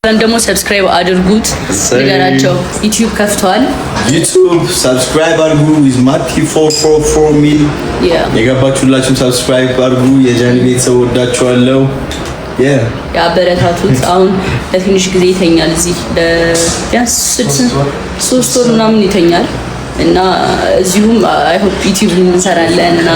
ደግሞ ሰብስክራይብ አድርጉት ንገራቸው ዩቲዩብ ከፍቷል ዩቲዩብ ሰብስክራይብ አድርጉ with Mati 444 ሚል የገባችሁላችሁ ሰብስክራይብ አድርጉ የጃኒ ቤተሰብ ወዳችኋለሁ ያበረታቱት አሁን ለትንሽ ጊዜ ይተኛል እዚህ ለቢያንስ 3 ወር ምናምን ይተኛል እና እዚሁም አይ ሆፕ ዩቲዩብ እንሰራለን እና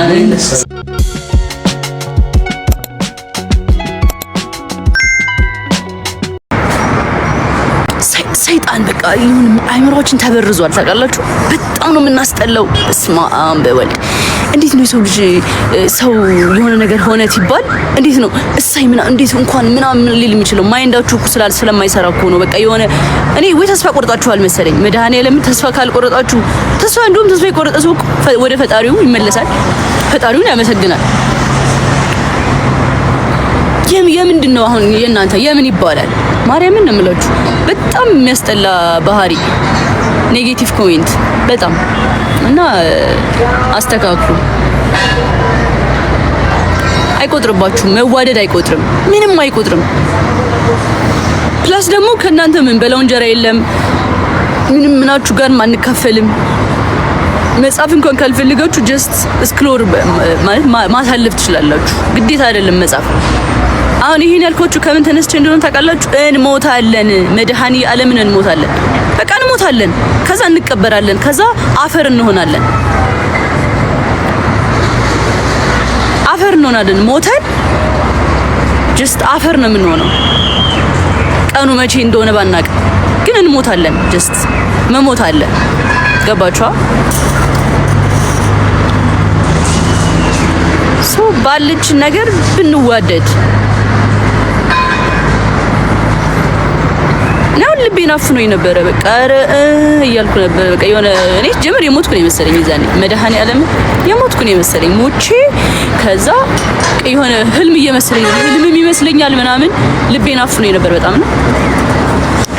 ሰይጣን በቃ ይሁን አይምሮችን ተበርዟል ታውቃላችሁ በጣም ነው የምናስጠላው እስማአም በወልድ እንዴት ነው ልጅ ሰው የሆነ ነገር ሆነ ሲባል እንዴት ነው እሳይ ምና እንዴት እንኳን ምናምን ሊል የሚችለው ማይንዳችሁ ስለማይሰራ እኮ ነው በቃ የሆነ እኔ ወይ ተስፋ ቆርጣችኋል መሰለኝ መድኃኒዓለም ተስፋ ካልቆረጣችሁ ተስፋ እንደውም ተስፋ የቆረጠ ሰው ወደ ፈጣሪው ይመለሳል ፈጣሪውን ያመሰግናል የምንድነው አሁን የእናንተ የምን ይባላል ማርያምን ነው የምላችሁ በጣም የሚያስጠላ ባህሪ ኔጌቲቭ ኮሜንት በጣም እና አስተካክሉ አይቆጥርባችሁም መዋደድ አይቆጥርም ምንም አይቆጥርም ፕላስ ደግሞ ከናንተ ምን በለው እንጀራ የለም ምንም ምናችሁ ጋር ማንካፈልም መጻፍ እንኳን ካልፈልጋችሁ ጀስት ስክሮል ማለት ማሳለፍ ትችላላችሁ ግዴታ አይደለም መጻፍ አሁን ይሄን ያልኳችሁ ከምን ተነስቼ እንደሆነ ታውቃላችሁ እንሞታለን መድኃኒ ዓለምን እንሞታለን በቃ እንሞታለን ከዛ እንቀበራለን ከዛ አፈር እንሆናለን ሞተን ጀስት አፈር ነው የምንሆነው ቀኑ መቼ እንደሆነ ባናቅ ግን እንሞታለን ጀስት መሞት አለ ገባችሁ ሶ ባለች ነገር ብንዋደድ ነው ልቤን አፍኖኝ ነበር በቃ እያልኩ ነበር በቃ የሆነ እኔ ጀመር የሞትኩ ነው መሰለኝ ይዛኔ መድኃኒዓለም የሞትኩ ነው መሰለኝ ሞቼ ከዛ የሆነ ህልም እየመሰለኝ ህልም ይመስለኛል ምናምን ልቤን አፍኖኝ ነበር በጣም ነው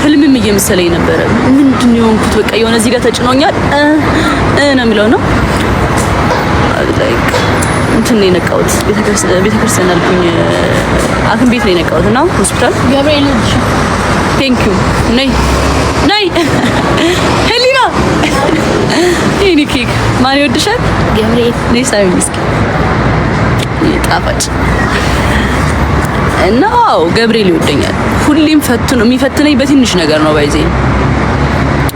ህልምም እየመሰለኝ ነበር ምንድነው የሆንኩት በቃ የሆነ እዚህ ጋር ተጭኖኛል ነው የሚለው ነው ላይክ እንትን ነው የነቃሁት ቤተክርስቲያን አልኩኝ አክም ቤት ነው የነቃሁት እና ሆስፒታል ገብርኤል ቴንክ ዩ ነይ ሄሊና የኔ ኬክ ማን ይወድሻል ገብርኤል ነይ ሳይ ምስኪ ጣፋጭ እና ገብርኤል ይወደኛል ሁሌም ፈትኖ የሚፈትነኝ በትንሽ ነገር ነው ባይዜ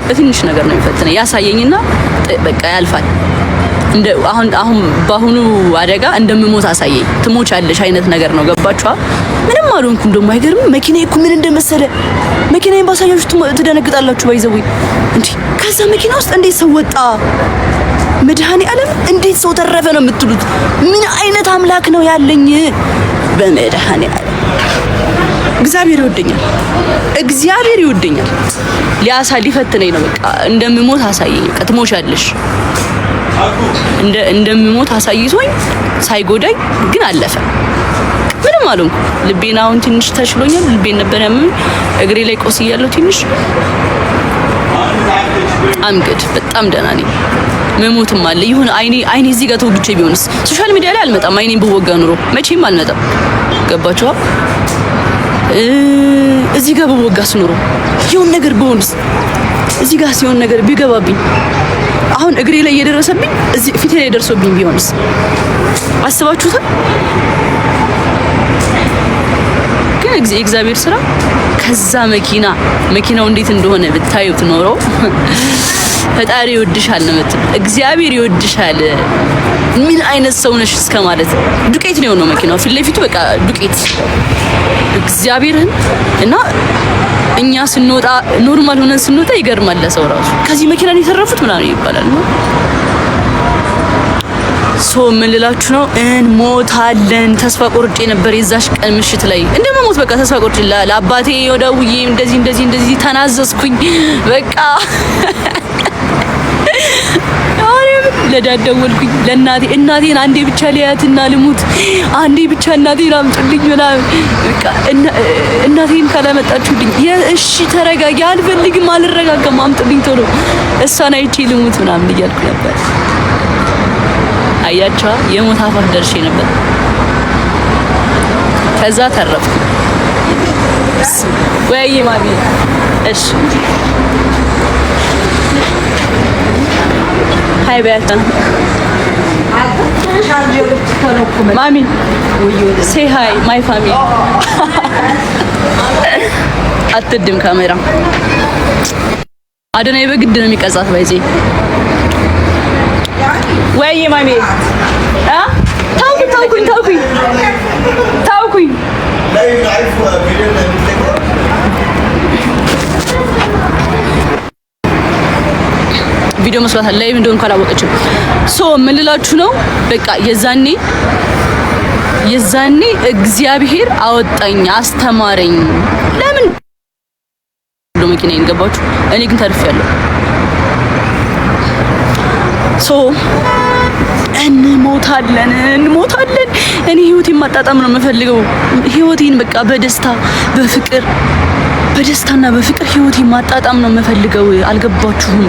በትንሽ ነገር ነው የሚፈትነኝ ያሳየኝና በቃ ያልፋል እንደ አሁን ባሁኑ አደጋ እንደምሞት አሳየኝ ትሞቻለሽ አይነት ነገር ነው ገባችኋ ምንም አልሆንኩም ደግሞ አይገርም መኪናዬ እኮ ምን እንደመሰለ መኪናዬን ባሳያችሁ ትደነግጣላችሁ ባይዘው እንዴ ከዛ መኪና ውስጥ እንዴት ሰው ወጣ መድኃኒዓለም እንዴት ሰው ተረፈ ነው የምትሉት ምን አይነት አምላክ ነው ያለኝ በመድኃኒዓለም እግዚአብሔር ይወደኛል ሊፈትነኝ ነው በቃ እንደምሞት አሳየኝ በቃ ትሞቻለሽ እንደምሞት አሳይቶኝ ሳይጎዳኝ ግን አለፈ ምንም አልሆንኩ ልቤን አሁን ትንሽ ተሽሎኛል ልቤን ነበር ያመመኝ እግሬ ላይ ቆስያለሁ ትንሽ አምገድ በጣም ደህና ነኝ መሞትም አለ ይሁን አይኔ እዚህ ጋር ተወግቼ ቢሆንስ ሶሻል ሚዲያ ላይ አልመጣም አይኔን በወጋ ኑሮ መቼም አልመጣም ገባችሁ እዚህ ጋር በወጋስ ኑሮ ይሁን ነገር ቢሆንስ እዚህ ጋር ሲሆን ነገር ቢገባብኝ አሁን እግሬ ላይ እየደረሰብኝ እዚህ ፊቴ ላይ ደርሶብኝ ቢሆንስ አስባችሁታል ግን እግዚአብሔር ስራ ከዛ መኪናው እንዴት እንደሆነ ብታዩት ኖሮ ፈጣሪ ይወድሻል ነው እግዚአብሔር ይወድሻል ምን አይነት ሰው ነሽ እስከማለት ዱቄት ነው መኪናው ፊት ለፊቱ በቃ ዱቄት እግዚአብሔርን እና እኛ ስንወጣ ኖርማል ሆነን ስንወጣ ይገርማል ለሰው ራሱ ከዚህ መኪና ነው የተረፉት ምናምን ይባላል ነው ሶ ምን ልላችሁ ነው እንሞታለን ተስፋ ቆርጬ ነበር የዛሽ ቀን ምሽት ላይ እንደመሞት በቃ ተስፋ ቆርጬ ለአባቴ ወዳውዬ እንደዚህ ተናዘዝኩኝ በቃ ለዳደወልኩኝ ለእናቴ እናቴን አንዴ ብቻ ሊያትና ልሙት አንዴ ብቻ እናቴን አምጡልኝ ምናምን በቃ እናቴን ካላመጣችሁልኝ እሺ ተረጋጊ አልፈልግም አልረጋጋም አምጡልኝ ቶሎ እሷን አይቼ ልሙት ምናምን እያልኩ ነበር አያቻ የሞት አፋፍ ደርሼ ነበር ከዛ ተረፍኩ ወይ ማሚ እሺ ሃይ በያታ ማሚ say hi my family አትድም ካሜራ አደናይ በግድ ነው የሚቀርጻት ባይዜ ወይ ማሚ ታውኩኝ ቪዲዮ መስራት አለ ላይ እንደሆነ ካላወቀችም ሶ ምን ልላችሁ ነው በቃ የዛኔ እግዚአብሔር አወጣኝ አስተማረኝ ለምን መኪና ይንገባችሁ እኔ ግን ተርፌያለሁ ሶ እንሞታለን እኔ ህይወቴን ማጣጣም ነው የምፈልገው ህይወቴን በቃ በደስታና በፍቅር ህይወቴን ማጣጣም ነው የምፈልገው አልገባችሁም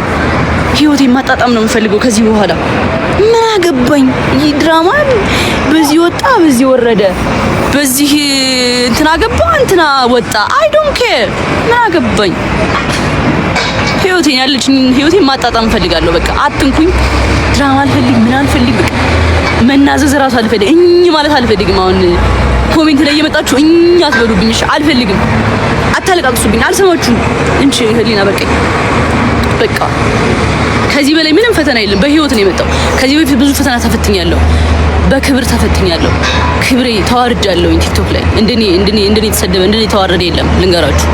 ህይወቴን ማጣጣም ነው የምፈልገው ከዚህ በኋላ ምን አገባኝ ይህ ድራማ በዚህ ወጣ በዚህ ወረደ በዚህ እንትና ገባ እንትና ወጣ አይ ዶንት ኬር ምን አገባኝ ህይወቴን ማጣጣም ፈልጋለሁ በቃ አትንኩኝ ድራማ አልፈልግ በቃ መናዘዝ ራሱ አልፈልግ ማለት አልፈልግም አሁን ኮሜንት ላይ እየመጣችሁ አትበሉብኝ እሺ አልፈልግም አታለቃቅሱብኝ አልሰማችሁም እንቺ ህሊና በቃ ከዚህ በላይ ምንም ፈተና የለም በህይወት ነው የመጣው ከዚህ በፊት ብዙ ፈተና ተፈትኛለሁ በክብር ተፈትኛለሁ ክብሬ ተዋርጃለሁ ቲክቶክ ላይ እንደኔ ተሰደበ እንደኔ ተዋረደ የለም ልንገራችሁ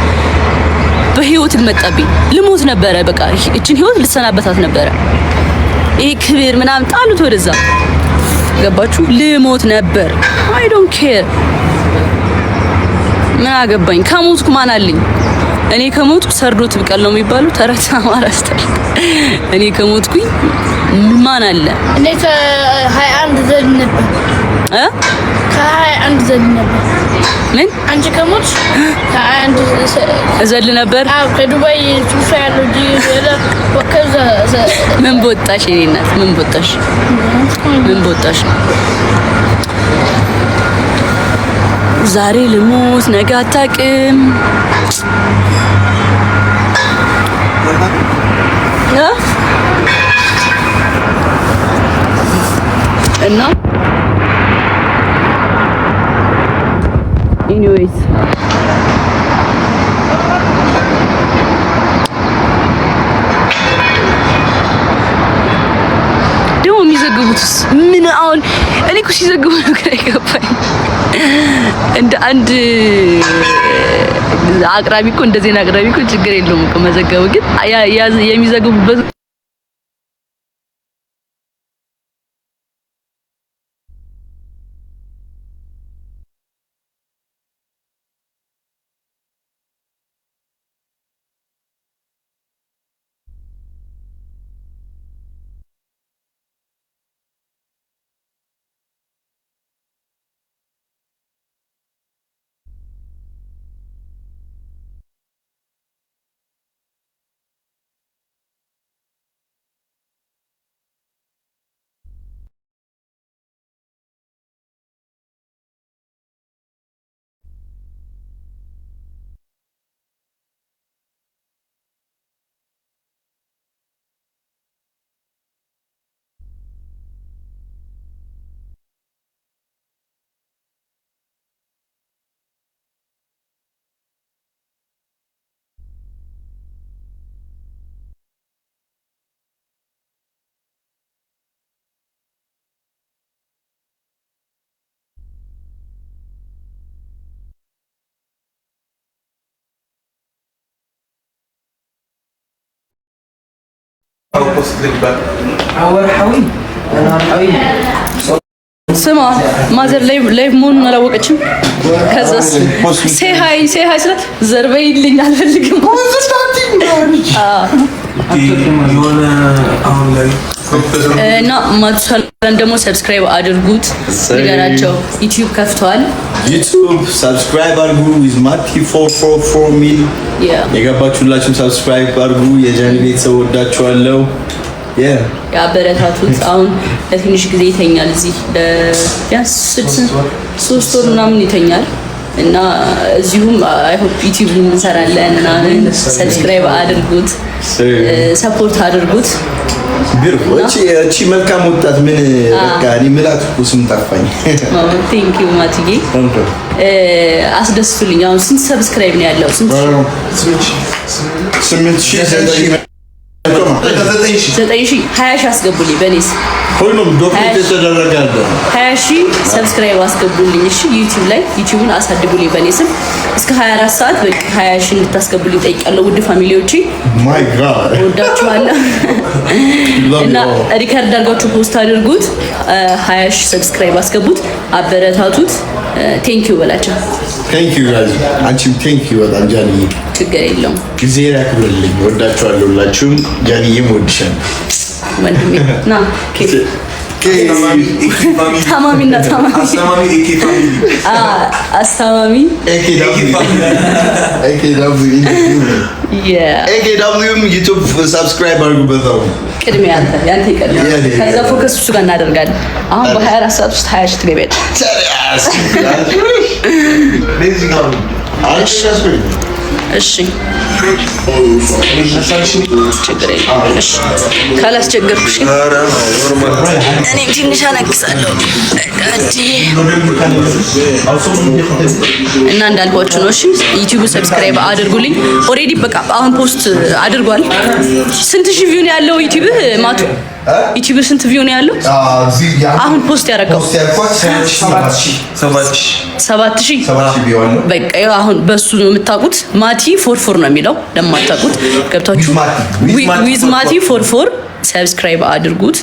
በህይወት ልመጣብኝ ልሞት ነበረ በቃ እቺን ህይወት ልሰናበታት ነበረ ይሄ ክብር ምናምን ጣሉት ወደዛ ገባችሁ ልሞት ነበር አይ ዶንት ኬር ምን አገባኝ ከሞትኩ ማን አለኝ እኔ ከሞትኩ ሰርዶት ብቀል ነው የሚባለው ተረት አማራስተል እኔ ከሞትኩኝ ማን አለ እኔ ከ21 ዘል ነበር ከ21 ዘል ነበር ምን አንቺ ከሞትሽ ከ21 ዘል ነበር አዎ ከዱባይ ሱፋ ያለው ዲላ ወከዛ ምን ቦጣሽ እኔ እናት ምን ቦጣሽ ዛሬ ልሞት ነገ አታውቅም እና anyways ደግሞ የሚዘግቡትስ ምን አሁን እኔ እኮ ሲዘግቡ ነገር አይገባኝ እንደ አንድ አቅራቢ እኮ እንደዚህ ነው አቅራቢ እኮ ችግር የለውም እኮ መዘገቡ ግን የሚዘግቡበት ስማ ማዘር ላይቭ መሆኑን አላወቀችም። ከዛስ ሴይ ሃይ ስላት ዘርበይልኝ አልፈልግም። እና ማቱሳላን ደግሞ ሰብስክራይብ አድርጉት ንገራቸው። ዩቲዩብ ከፍተዋል። ዩቲዩብ ሰብስክራይብ አድርጉ። ዊዝ ማቲ 444 ሚል የገባችሁላችሁም ሰብስክራይብ አድርጉ። የጃኒ ቤተሰብ ወዳችኋለሁ። ያበረታቱት። አሁን ለትንሽ ጊዜ ይተኛል። እዚህ ቢያንስ 3 ወር ምናምን ይተኛል። እና እዚሁም አይ ሆፕ ዩቲዩብ እንሰራለን እና ሰብስክራይብ አድርጉት ሰፖርት አድርጉት እቺ መልካም ወጣት ምን በቃ እኔ ምላት ስም ጠፋኝ ቴንክ ዩ ማቲጌ አስደስቱልኝ አሁን ስንት ሰብስክራይብ ነው ያለው ስንት 8000 2000 አስገቡልኝ በኔስ ሁሉም ዶክተር ተደረጋለ 20000 ሰብስክራይብ አስገቡልኝ እሺ ዩቲዩብ ላይ ዩቲዩብን አሳድጉልኝ በኔ ስም እስከ 24 ሰዓት በቃ 20000 እንድታስገቡልኝ ጠይቃለሁ ውድ ፋሚሊዎቼ ማይ ጋድ ወዳችኋለሁ እና ሪከርድ አድርጋችሁ ፖስት አድርጉት 20000 ሰብስክራይብ አስገቡት አበረታቱት ቴንክ ዩ በላቸው ቴንክ ዩ ጋይስ አንቺም ቴንክ ዩ በጣም ጃኒ ችግር የለውም ጊዜ ያክብርልኝ ወዳችኋለሁ ሁላችሁም ጃኒዬም ወድሻለሁ ወንድሜ ና ታማሚና ታማሚ አስተማሚ ኤኬዳብሊውም ዩቲዩብ ሰብስክራይብ አድርጉበት ቅድሚያ ያንተ ይቀድማል ከዛ ፎከስ እሱ ጋር እናደርጋለን አሁን በ24 ሰዓት ውስጥ 20 ትገቢያለሽ እሺ ችግር የለም እሺ ካላስቸገርኩሽ እኔም ትንሽ አነክሳለሁ እና እንዳልኳችሁ ነው እሺ ዩቲዩብ ሰብስክራይብ አድርጉልኝ ኦሬዲ በቃ አሁን ፖስት አድርጓል ስንት ሺህ ቪው ነው ያለው ዩቲዩብ ማቱ ዩቲዩብ ስንት ቪው ነው ያለው አሁን ፖስት ያደረገው 7000 በቃ አሁን በሱ ነው የምታውቁት ማቲ 44 ነው የሚለው ለማታውቁት ገብታችሁ ዊዝ ማቲ 44 ሰብስክራይብ አድርጉት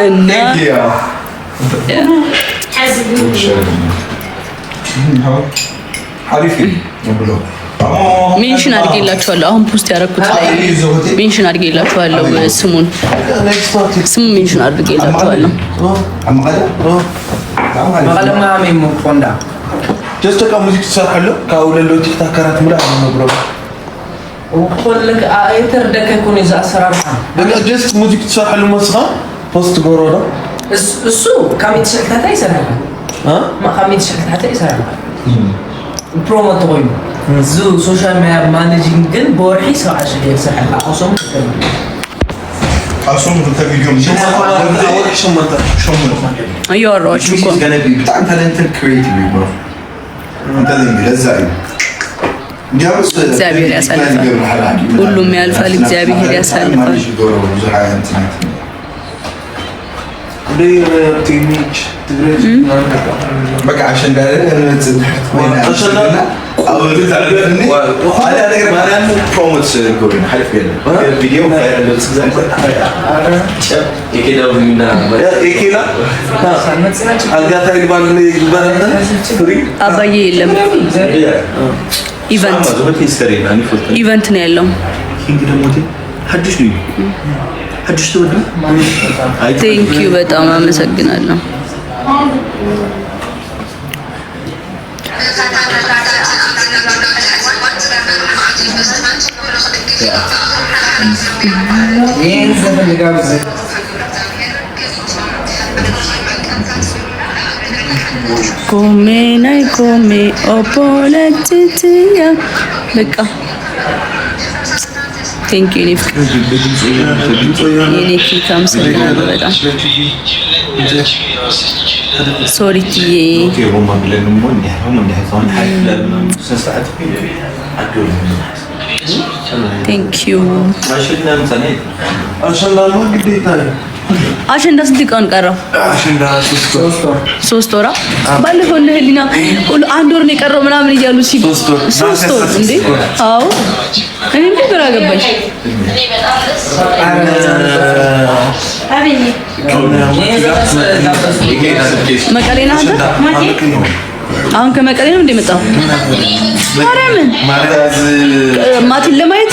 እና አሪፍ ነው ሜንሽን አድርጌላችኋለሁ አሁን ፖስት ያደረኩት ላይ ሜንሽን አድርጌላችኋለሁ ስሙን ሜንሽን አድርጌላችኋለሁ ማለማ ሜም ቆንዳ ጀስት ሙዚክ ትሰራለህ ካውለሎ ቲክታከራት ምላ ነው ብሮ ወቆልክ አይተርደከ ኩን ይዛ አሰራር በቃ ጀስት ሙዚክ ትሰራለህ መስራ ፖስት ጎሮዳ እሱ ካሚት ሸክታታ ይሰራል ካሚት ሸክታታ ይሰራል ፕሮሞት ሆይ ዙ ሶሻል ሚዲያ ማኔጂንግ ግን በወርሒ 70 ይሰራል አውሶም ተቪዲዮ አያወራችሁ እኮ በጣም ታለንትድ ክሬቲቭ ነው እግዚአብሔር ያሳልፋል ሁሉም ያልፋል እግዚአብሔር ያሳልፋል ቲኒች በቃ አሸንዳ ፕሮሞት ጎን ሀልፍ ቪዲዮ አባዬ የለም ኢቨንት ነው ያለው ቴንክ ዩ በጣም አመሰግናለሁ come opoletitia በቃ ቴንክ ዩ ኒፍ የኔ ኪካም ስለናለ በጣም ሶሪ ቲዬ ቴንክ ዩ አሸንዳ ስንት ቀን ቀረው? አሸንዳ 3 ወር ባለፈው እንደ ህሊና ሁሉ 1 ወር ነው የቀረው ምናምን እያሉ ሲሉ 3 ወር እንዴ? አዎ እኔ ምን ግራ ገባኝ። መቀሌ ነህ አንተ? አሁን ከመቀሌ ነው እንደመጣው ማርያምን ማቲን ለማየት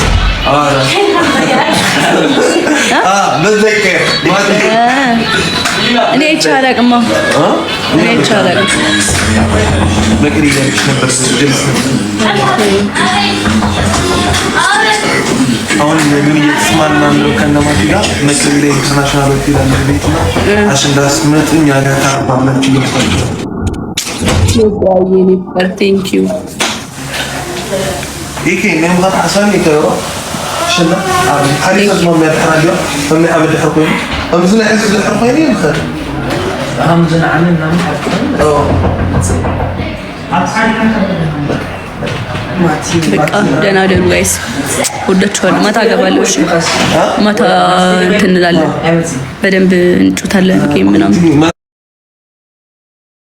እኔ አይቻላቅማ እኔ አይቻላቅ መቀሌ ላይ ነበር አሁን ግን እየተስማማን ነው ከነማቲ ጋር መቀሌ ኢንተርናሽናል ሆቴል አለ ቤትና አሸንዳስ መጥኛ ጋር ታባለች ይልፋል የኔ በር ቴንክ ዩ ይሄ ነው ማለት ሐሳን ይከራ شنو حديث ما يتحرجوا هم عبد الحكومي هم زنا عز الحكومي يخر هم زنا عنا ما حكون በቃ ደህና ደሩ ጋይስ ወዳችኋለሁ ማታ ገባለሁ እሺ ማታ እንላለን በደንብ እንጩታለን ጌም ምናምን